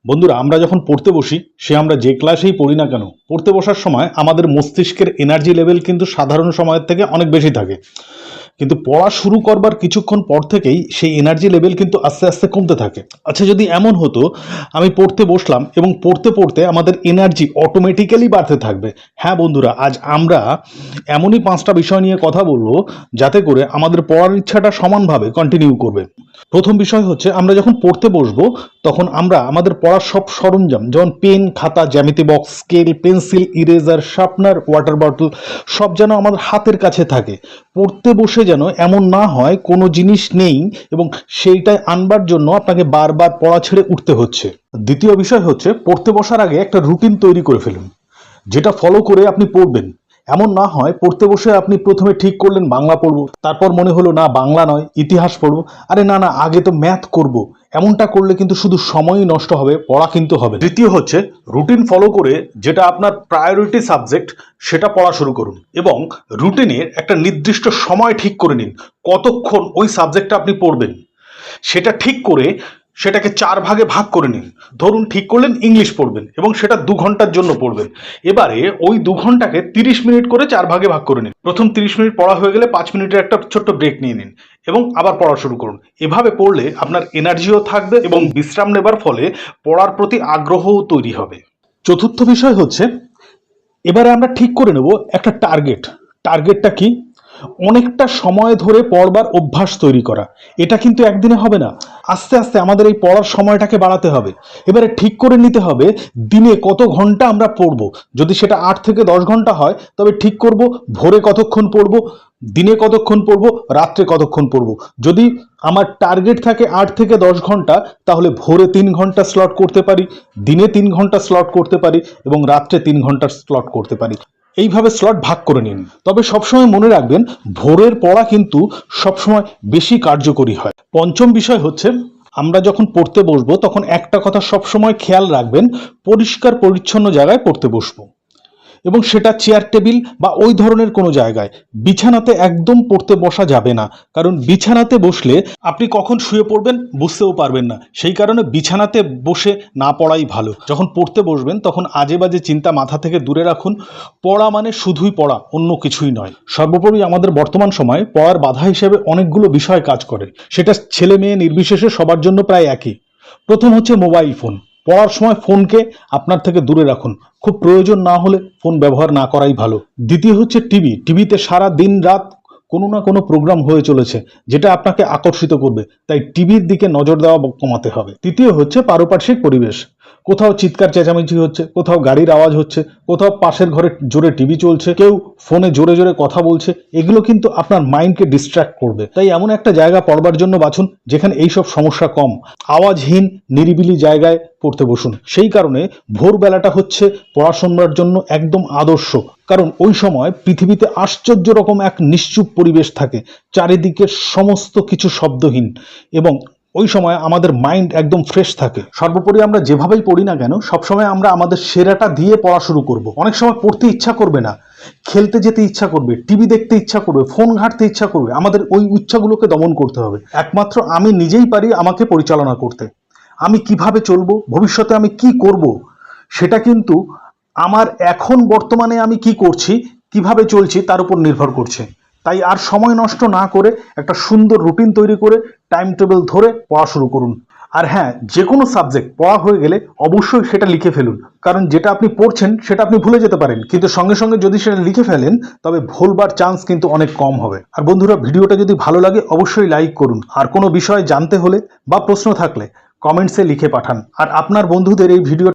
বন্ধুরা, আমরা যখন পড়তে বসি আমরা যে ক্লাসেই পড়ি না কেন, পড়তে বসার সময় আমাদের মস্তিষ্কের এনার্জি লেভেল কিন্তু সাধারণ সময়ের থেকে অনেক বেশি থাকে। কিন্তু পড়া শুরু করবার কিছুক্ষণ পর থেকেই সেই এনার্জি লেভেল কিন্তু আস্তে আস্তে কমতে থাকে। আচ্ছা, যদি এমন হতো আমি পড়তে বসলাম এবং পড়তে পড়তে আমাদের এনার্জি অটোমেটিক্যালি বাড়তে থাকবে। হ্যাঁ বন্ধুরা, আজ আমরা এমনই 5টা বিষয় নিয়ে কথা বলবো যাতে করে আমাদের পড়ার ইচ্ছাটা সমানভাবে কন্টিনিউ করবে। প্রথম বিষয় হচ্ছে, আমরা যখন পড়তে বসবো তখন আমরা আমাদের পড়ার সব সরঞ্জাম যেমন পেন, খাতা, জ্যামিতি box, scale, pencil, eraser, sharpener, water bottle সব যেন আমাদের হাতের কাছে থাকে। পড়তে বসে যেন এমন না হয় কোনো জিনিস নেই এবং সেইটাই আনবার জন্য আপনাকে বারবার পড়া ছেড়ে উঠতে হচ্ছে। দ্বিতীয় বিষয় হচ্ছে, পড়তে বসার আগে একটা রুটিন তৈরি করে ফেলুন, যেটা ফলো করে আপনি পড়বেন। এমন না হয় পড়তে বসে আপনি প্রথমে ঠিক করলেন বাংলা পড়বো, তারপর মনে হলো না বাংলা নয় ইতিহাস পড়বো, আরে না না আগে তো ম্যাথ করব। এমনটা করলে কিন্তু শুধু সময়ই নষ্ট হবে, পড়া কিন্তু হবে। তৃতীয় হচ্ছে, রুটিন ফলো করে যেটা আপনার প্রায়োরিটি সাবজেক্ট সেটা পড়া শুরু করুন এবং রুটিনের একটা নির্দিষ্ট সময় ঠিক করে নিন কতক্ষণ ওই সাবজেক্টটা আপনি পড়বেন। সেটা ঠিক করে সেটাকে 4 ভাগে ভাগ করে নিন। ধরুন ঠিক করলেন ইংলিশ পড়বেন এবং সেটা 2 ঘন্টার জন্য পড়বেন। এবারে ওই 2 ঘন্টাকে 30 মিনিট করে 4 ভাগে ভাগ করে নিন। প্রথম 30 মিনিট পড়া হয়ে গেলে 5 মিনিটের একটা ছোট্ট ব্রেক নিয়ে নিন এবং আবার পড়া শুরু করুন। এভাবে পড়লে আপনার এনার্জিও থাকবে এবং বিশ্রাম নেবার ফলে পড়ার প্রতি আগ্রহও তৈরি হবে। চতুর্থ বিষয় হচ্ছে, এবারে আমরা ঠিক করে নেব একটা টার্গেট। টার্গেটটা কি? অনেকটা সময় ধরে পড়বার অভ্যাস তৈরি করা। এটা কিন্তু একদিনে হবে না, আস্তে আস্তে আমাদের এই পড়ার সময়টাকে বাড়াতে হবে। এবারে ঠিক করে নিতে হবে দিনে কত ঘন্টা আমরা পড়ব। যদি সেটা 8 থেকে 10 ঘন্টা হয় তবে ঠিক করব ভোরে কতক্ষণ পড়ব, দিনে কতক্ষণ পড়ব, রাত্রে কতক্ষণ পড়ব। যদি আমার টার্গেট থাকে 8 থেকে 10 ঘন্টা, তাহলে ভোরে 3 ঘন্টা স্লট করতে পারি, দিনে 3 ঘন্টা স্লট করতে পারি এবং রাত্রে 3 ঘন্টার স্লট করতে পারি। এইভাবে স্লট ভাগ করে নিন। তবে সবসময় মনে রাখবেন, ভোরের পড়া কিন্তু সবসময় বেশি কার্যকরী হয়। পঞ্চম বিষয় হচ্ছে, আমরা যখন পড়তে বসবো তখন একটা কথা সবসময় খেয়াল রাখবেন, পরিষ্কার পরিচ্ছন্ন জায়গায় পড়তে বসবো এবং সেটা চেয়ার টেবিল বা ওই ধরনের কোনো জায়গায়। বিছানাতে একদম পড়তে বসা যাবে না, কারণ বিছানাতে বসলে আপনি কখন শুয়ে পড়বেন বুঝতেও পারবেন না। সেই কারণে বিছানাতে বসে না পড়াই ভালো। যখন পড়তে বসবেন তখন আজে বাজে চিন্তা মাথা থেকে দূরে রাখুন। পড়া মানে শুধুই পড়া, অন্য কিছুই নয়। সর্বোপরি আমাদের বর্তমান সময়ে পড়ার বাধা হিসেবে অনেকগুলো বিষয় কাজ করে, সেটা ছেলে মেয়ে নির্বিশেষে সবার জন্য প্রায় একই। প্রথম হচ্ছে মোবাইল ফোন। পড়ার সময় ফোনকে আপনার থেকে দূরে রাখুন, খুব প্রয়োজন না হলে ফোন ব্যবহার না করাই ভালো। দ্বিতীয় হচ্ছে টিভি। টিভিতে সারা দিন রাত কোনো না কোনো প্রোগ্রাম হয়ে চলেছে যেটা আপনাকে আকর্ষিত করবে, তাই টিভির দিকে নজর দেওয়া কমাতে হবে। তৃতীয় হচ্ছে পারিপার্শ্বিক পরিবেশ। কোথাও চিৎকার চেঁচামেচি হচ্ছে, কোথাও গাড়ির আওয়াজ হচ্ছে, কোথাও পাশের ঘরে জোরে টিভি চলছে, কেউ ফোনে জোরে জোরে কথা বলছে, এগুলো কিন্তু আপনার মাইন্ডকে ডিস্ট্র্যাক্ট করবে। তাই এমন একটা জায়গা পড়বার জন্য বাছুন যেখানে এইসব সমস্যা কম, আওয়াজহীন নিরিবিলি জায়গায় পড়তে বসুন। সেই কারণে ভোরবেলাটা হচ্ছে পড়াশোনার জন্য একদম আদর্শ, কারণ ওই সময় পৃথিবীতে আশ্চর্য রকম এক নিশ্চুপ পরিবেশ থাকে, চারিদিকে সমস্ত কিছু শব্দহীন এবং ওই সময় আমাদের মাইন্ড একদম ফ্রেশ থাকে। সর্বোপরি আমরা যেভাবেই পড়ি না কেন, সবসময় আমরা আমাদের সেরাটা দিয়ে পড়া শুরু করব। অনেক সময় পড়তে ইচ্ছা করবে না, খেলতে যেতে ইচ্ছা করবে, টিভি দেখতে ইচ্ছা করবে, ফোন ঘাঁটতে ইচ্ছা করবে। আমাদের ওই ইচ্ছাগুলোকে দমন করতে হবে। একমাত্র আমি নিজেই পারি আমাকে পরিচালনা করতে। আমি কিভাবে চলবো, ভবিষ্যতে আমি কি করব, সেটা কিন্তু আমার এখন বর্তমানে আমি কি করছি, কিভাবে চলছি তার উপর নির্ভর করছে। তাই আর সময় নষ্ট না করে একটা সুন্দর রুটিন তৈরি করে টাইম টেবিল ধরে পড়া শুরু করুন। আর হ্যাঁ, যে কোনো সাবজেক্ট পড়া হয়ে গেলে অবশ্যই সেটা লিখে ফেলুন, কারণ যেটা আপনি পড়ছেন সেটা আপনি ভুলে যেতে পারেন, কিন্তু সঙ্গে সঙ্গে যদি সেটা লিখে ফেলেন তবে ভুলবার চান্স কিন্তু অনেক কম হবে। আর বন্ধুরা, ভিডিওটা যদি ভালো লাগে অবশ্যই লাইক করুন। আর কোনো বিষয় জানতে হলে বা প্রশ্ন থাকলে কমেন্টসে লিখে পাঠান। আর আপনার বন্ধুদের এই ভিডিও